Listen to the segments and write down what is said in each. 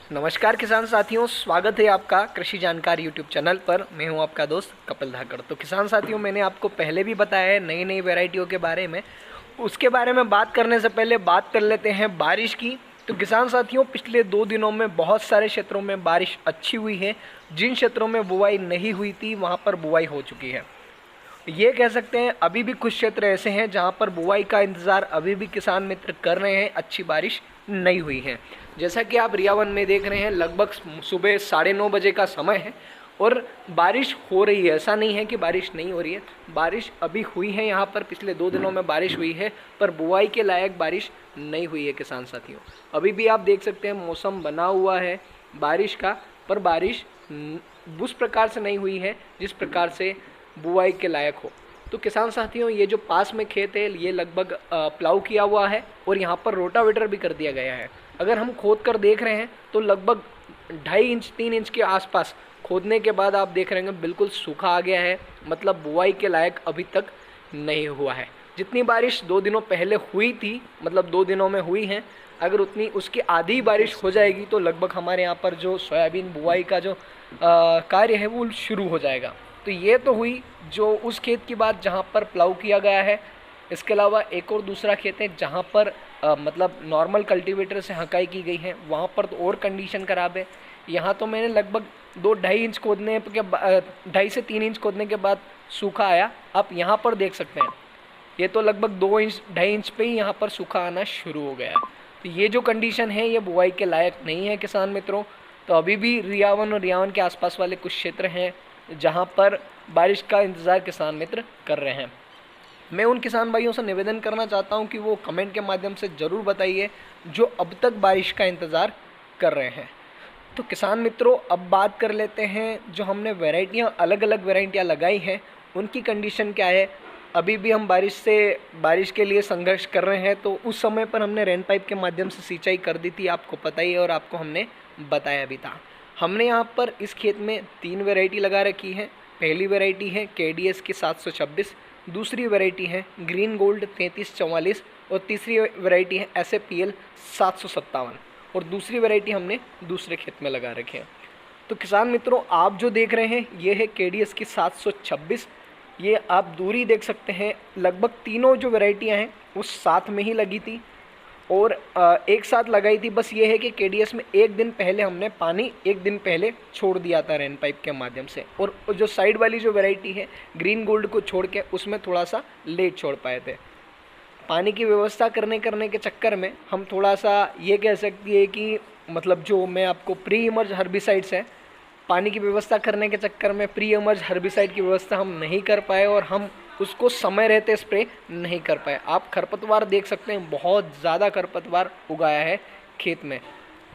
नमस्कार किसान साथियों, स्वागत है आपका कृषि जानकारी यूट्यूब चैनल पर। मैं हूं आपका दोस्त कपिल धाकड़। तो किसान साथियों, मैंने आपको पहले भी बताया है नई नई वैरायटियों के बारे में। उसके बारे में बात करने से पहले बात कर लेते हैं बारिश की। तो किसान साथियों, पिछले 2 दिनों में बहुत सारे क्षेत्रों में बारिश अच्छी हुई है। जिन क्षेत्रों में बुआई नहीं हुई थी वहाँ पर बुआई हो चुकी है। ये कह सकते हैं अभी भी कुछ क्षेत्र ऐसे हैं जहाँ पर बुआई का इंतज़ार अभी भी किसान मित्र कर रहे हैं, अच्छी बारिश नहीं हुई है। जैसा कि आप रियावन में देख रहे हैं, लगभग सुबह 9:30 बजे का समय है और बारिश हो रही है। ऐसा नहीं है कि बारिश नहीं हो रही है, बारिश अभी हुई है। यहाँ पर पिछले 2 दिनों में बारिश हुई है, पर बुआई के लायक बारिश नहीं हुई है किसान साथियों। अभी भी आप देख सकते हैं मौसम बना हुआ है बारिश का, पर बारिश उस प्रकार से नहीं हुई है जिस प्रकार से बुआई के लायक हो। तो किसान साथियों, ये जो पास में खेत है ये लगभग प्लाउ किया हुआ है और यहाँ पर रोटावेटर भी कर दिया गया है। अगर हम खोद कर देख रहे हैं तो लगभग 2.5 इंच 3 इंच के आसपास खोदने के बाद आप देख रहे हैं बिल्कुल सूखा आ गया है, मतलब बुआई के लायक अभी तक नहीं हुआ है। जितनी बारिश 2 दिनों पहले हुई थी, मतलब 2 दिनों में हुई है, अगर उतनी उसकी आधी बारिश हो जाएगी तो लगभग हमारे यहाँ पर जो सोयाबीन बुआई का जो कार्य है वो शुरू हो जाएगा। तो ये तो हुई जो उस खेत की बात जहाँ पर प्लाउ किया गया है। इसके अलावा एक और दूसरा खेत है जहाँ पर मतलब नॉर्मल कल्टीवेटर से हकाई की गई है, वहाँ पर तो और कंडीशन ख़राब है। यहाँ तो मैंने लगभग 2-2.5 इंच खोदने के 2.5 से 3 इंच खोदने के बाद सूखा आया। आप यहाँ पर देख सकते हैं ये तो लगभग 2 इंच 2.5 इंच पे ही यहाँ पर सूखा आना शुरू हो गया है। तो ये जो कंडीशन है ये बुआई के लायक नहीं है किसान मित्रों। तो अभी भी रियावन और रियावन के आसपास वाले कुछ क्षेत्र हैं जहाँ पर बारिश का इंतज़ार किसान मित्र कर रहे हैं। मैं उन किसान भाइयों से निवेदन करना चाहता हूँ कि वो कमेंट के माध्यम से ज़रूर बताइए जो अब तक बारिश का इंतज़ार कर रहे हैं। तो किसान मित्रों, अब बात कर लेते हैं जो हमने वैरायटियाँ अलग अलग वैरायटियाँ लगाई हैं उनकी कंडीशन क्या है। अभी भी हम बारिश के लिए संघर्ष कर रहे हैं। तो उस समय पर हमने रेन पाइप के माध्यम से सिंचाई कर दी थी, आपको पता ही है और आपको हमने बताया भी था। हमने यहाँ पर इस खेत में 3 वैरायटी लगा रखी है। पहली वैरायटी है KDS की 726, दूसरी वैरायटी है ग्रीन गोल्ड 3344 और तीसरी वैरायटी है SAPL 757 और दूसरी वैरायटी हमने दूसरे खेत में लगा रखे हैं। तो किसान मित्रों, आप जो देख रहे हैं ये है KDS की 726। ये आप दूरी देख सकते हैं, लगभग तीनों जो वैरायटियाँ हैं वो साथ में ही लगी थी और एक साथ लगाई थी। बस ये है कि KDS में एक दिन पहले हमने पानी एक दिन पहले छोड़ दिया था रेन पाइप के माध्यम से, और जो साइड वाली जो वैरायटी है ग्रीन गोल्ड को छोड़ के उसमें थोड़ा सा लेट छोड़ पाए थे। पानी की व्यवस्था करने के चक्कर में हम थोड़ा सा ये कह सकती है कि मतलब जो मैं आपको प्री इमर्ज हर्बिसाइड्स है, पानी की व्यवस्था करने के चक्कर में प्री इमर्ज हर्बिसाइड की व्यवस्था हम नहीं कर पाए और हम उसको समय रहते स्प्रे नहीं कर पाए। आप खरपतवार देख सकते हैं, बहुत ज़्यादा खरपतवार उगाया है खेत में।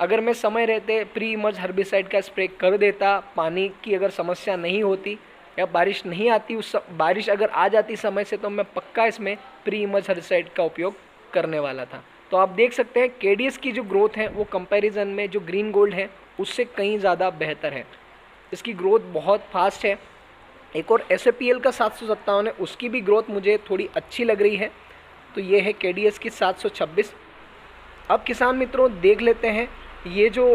अगर मैं समय रहते प्री इमर्ज हर्बिसाइड का स्प्रे कर देता, पानी की अगर समस्या नहीं होती या बारिश नहीं आती, बारिश अगर आ जाती समय से, तो मैं पक्का इसमें प्री इमर्ज हर्बिसाइड का उपयोग करने वाला था। तो आप देख सकते हैं KDS की जो ग्रोथ है वो कंपैरिजन में जो ग्रीन गोल्ड है उससे कहीं ज़्यादा बेहतर है। इसकी ग्रोथ बहुत फास्ट है। एक और SAPL का 757 है, उसकी भी ग्रोथ मुझे थोड़ी अच्छी लग रही है। तो ये है KDS की 726। अब किसान मित्रों देख लेते हैं ये जो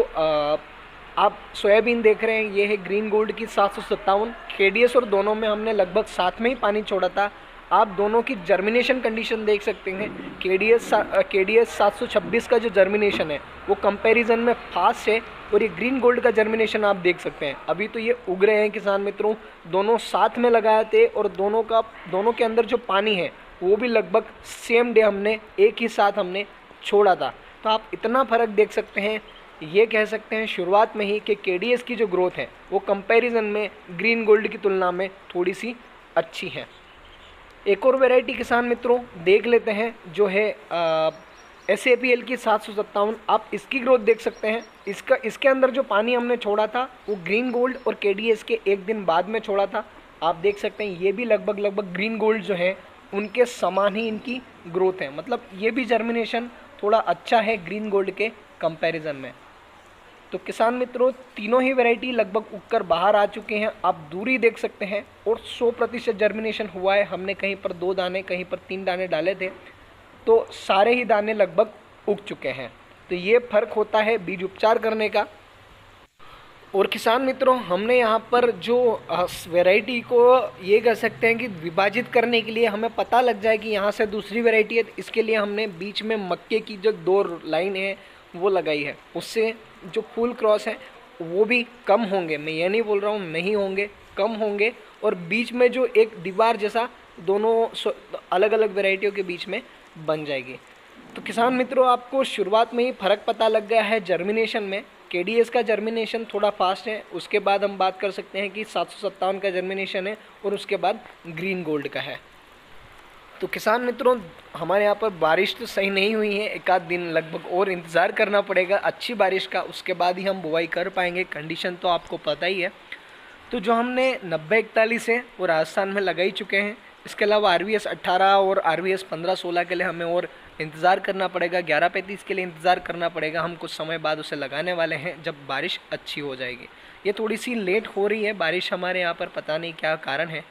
आप सोयाबीन देख रहे हैं ये है ग्रीन गोल्ड की 757। KDS और दोनों में हमने लगभग साथ में ही पानी छोड़ा था। आप दोनों की जर्मिनेशन कंडीशन देख सकते हैं। KDS 726 का जो जर्मिनेशन है वो कंपैरिजन में फास्ट है और ये ग्रीन गोल्ड का जर्मिनेशन आप देख सकते हैं। अभी तो ये उग रहे हैं किसान मित्रों, दोनों साथ में लगाए थे और दोनों के अंदर जो पानी है वो भी लगभग सेम डे हमने एक ही साथ हमने छोड़ा था। तो आप इतना फ़र्क देख सकते हैं। ये कह सकते हैं शुरुआत में ही कि KDS की जो ग्रोथ है वो कंपैरिजन में ग्रीन गोल्ड की तुलना में थोड़ी सी अच्छी है। एक और वैरायटी किसान मित्रों देख लेते हैं जो है SAPL की 757। आप इसकी ग्रोथ देख सकते हैं। इसके अंदर जो पानी हमने छोड़ा था वो ग्रीन गोल्ड और KDS के एक दिन बाद में छोड़ा था। आप देख सकते हैं ये भी लगभग ग्रीन गोल्ड जो है उनके समान ही इनकी ग्रोथ है, मतलब ये भी जर्मिनेशन थोड़ा अच्छा है ग्रीन गोल्ड के कंपैरिजन में। तो किसान मित्रों तीनों ही वैरायटी लगभग उगकर बाहर आ चुके हैं। आप दूरी देख सकते हैं और 100% जर्मिनेशन हुआ है। हमने कहीं पर 2 दाने कहीं पर 3 दाने डाले थे, तो सारे ही दाने लगभग उग चुके हैं। तो ये फ़र्क होता है बीज उपचार करने का और किसान मित्रों, हमने यहाँ पर जो वैरायटी को ये कह सकते हैं कि विभाजित करने के लिए हमें पता लग जाए कि यहाँ से दूसरी वैरायटी है, इसके लिए हमने बीच में मक्के की जो 2 लाइन है वो लगाई है। उससे जो फुल क्रॉस है वो भी कम होंगे, मैं ये नहीं बोल रहा हूँ नहीं होंगे, कम होंगे। और बीच में जो एक दीवार जैसा दोनों अलग अलग वैरायटियों के बीच में बन जाएगी। तो किसान मित्रों, आपको शुरुआत में ही फ़र्क पता लग गया है जर्मिनेशन में। केडीएस का जर्मिनेशन थोड़ा फास्ट है, उसके बाद हम बात कर सकते हैं कि 757 का जर्मिनेशन है, और उसके बाद ग्रीन गोल्ड का है। तो किसान मित्रों, हमारे यहाँ पर बारिश तो सही नहीं हुई है, एक आध दिन लगभग और इंतज़ार करना पड़ेगा अच्छी बारिश का, उसके बाद ही हम बुवाई कर पाएंगे। कंडीशन तो आपको पता ही है। तो जो हमने 9041 है वो राजस्थान में लगा ही चुके हैं। इसके अलावा RVS 18 और RVS 15-16 के लिए हमें और इंतज़ार करना पड़ेगा। 1135 के लिए इंतज़ार करना पड़ेगा। हम कुछ समय बाद उसे लगाने वाले हैं जब बारिश अच्छी हो जाएगी। ये थोड़ी सी लेट हो रही है बारिश हमारे यहाँ पर, पता नहीं क्या कारण है।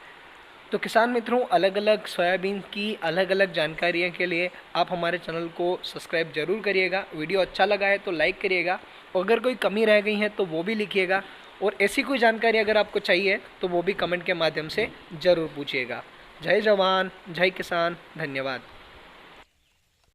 तो किसान मित्रों, अलग अलग सोयाबीन की अलग अलग जानकारियों के लिए आप हमारे चैनल को सब्सक्राइब जरूर करिएगा। वीडियो अच्छा लगा है तो लाइक करिएगा, और अगर कोई कमी रह गई है तो वो भी लिखिएगा। और ऐसी कोई जानकारी अगर आपको चाहिए तो वो भी कमेंट के माध्यम से ज़रूर पूछिएगा। जय जवान, जय किसान, धन्यवाद।